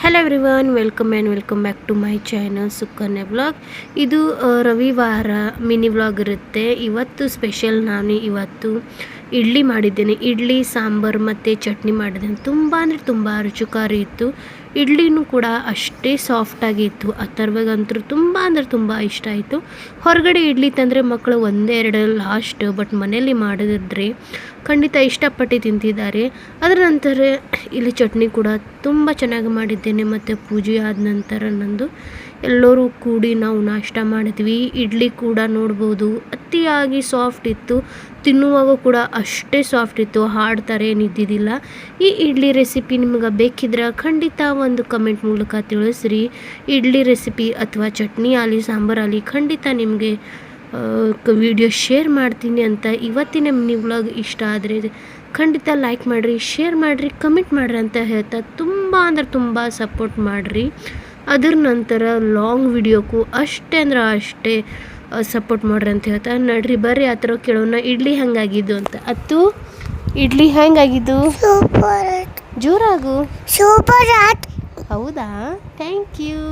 Hello everyone, welcome back to my channel Sukanya vlog. ಇದು ರವಿವಾರ mini vlog ಇರುತ್ತೆ. ಇವತ್ತು ಸ್ಪೆಷಲ್ ನಾನು ಇವತ್ತು ಇಡ್ಲಿ ಮಾಡಿದ್ದೇನೆ. ಇಡ್ಲಿ ಸಾಂಬಾರು ಮತ್ತು ಚಟ್ನಿ ಮಾಡಿದ್ದೇನೆ. ತುಂಬ ಅಂದರೆ ತುಂಬ ರುಚಿಕಾರಿ ಇತ್ತು. ಇಡ್ಲಿನೂ ಕೂಡ ಅಷ್ಟೇ ಸಾಫ್ಟಾಗಿತ್ತು. ಅಥರ್ವಗಂತೂ ತುಂಬ ಅಂದರೆ ತುಂಬ ಇಷ್ಟ ಆಯಿತು. ಹೊರಗಡೆ ಇಡ್ಲಿ ತಂದರೆ ಮಕ್ಕಳು ಒಂದೇ ಎರಡು ಲಾಸ್ಟ್, ಬಟ್ ಮನೆಯಲ್ಲಿ ಮಾಡಿದ್ರೆ ಖಂಡಿತ ಇಷ್ಟಪಟ್ಟು ತಿಂತಿದ್ದಾರೆ. ಅದರ ನಂತರ ಇಲ್ಲಿ ಚಟ್ನಿ ಕೂಡ ತುಂಬ ಚೆನ್ನಾಗಿ ಮಾಡಿದ್ದೇನೆ. ಮತ್ತು ಪೂಜೆ ಆದ ನಂತರ ನಂದು ಎಲ್ಲರೂ ಕೂಡಿ ನಾವು ನಾಷ್ಟ ಮಾಡಿದ್ವಿ. ಇಡ್ಲಿ ಕೂಡ ನೋಡ್ಬೋದು ಅತಿಯಾಗಿ ಸಾಫ್ಟ್ ಇತ್ತು. ತಿನ್ನುವಾಗ ಕೂಡ ಅಷ್ಟೇ ಸಾಫ್ಟ್ ಇತ್ತು, ಹಾರ್ಡ್ ಥರ ಏನಿದ್ದಿದ್ದಿಲ್ಲ. ಈ ಇಡ್ಲಿ ರೆಸಿಪಿ ನಿಮ್ಗೆ ಬೇಕಿದ್ರೆ ಖಂಡಿತ ಒಂದು ಕಮೆಂಟ್ ಮೂಲಕ ತಿಳಿಸ್ರಿ. ಇಡ್ಲಿ ರೆಸಿಪಿ ಅಥವಾ ಚಟ್ನಿ ಆಗಲಿ ಸಾಂಬಾರು ಆಗಲಿ ಖಂಡಿತ ನಿಮಗೆ ವಿಡಿಯೋ ಶೇರ್ ಮಾಡ್ತೀನಿ ಅಂತ. ಇವತ್ತಿನ ಮಿನಿ ವ್ಲಾಗ್ ಇಷ್ಟ ಆದರೆ ಖಂಡಿತ ಲೈಕ್ ಮಾಡಿರಿ, ಶೇರ್ ಮಾಡಿರಿ, ಕಮೆಂಟ್ ಮಾಡಿರಿ ಅಂತ ಹೇಳ್ತಾ ತುಂಬ ಅಂದ್ರೆ ತುಂಬ ಸಪೋರ್ಟ್ ಮಾಡಿರಿ. ಅದರ ನಂತರ ಲಾಂಗ್ ವಿಡಿಯೋಕ್ಕೂ ಅಷ್ಟೇ ಅಂದ್ರೆ ಅಷ್ಟೇ ಸಪೋರ್ಟ್ ಮಾಡ್ರಿ ಅಂತ ಹೇಳ್ತಾ ನಡ್ರಿ ಬರ್ರಿ ಆ ಥರ ಕೇಳೋಣ ಇಡ್ಲಿ ಹೆಂಗಾಗಿದ್ದು ಅಂತ. ಅತ್ತು ಇಡ್ಲಿ ಹೆಂಗಾಗಿದ್ದು? ಜೋರಾಗು. ಸೂಪರ್. ಹೌದಾ? Thank you.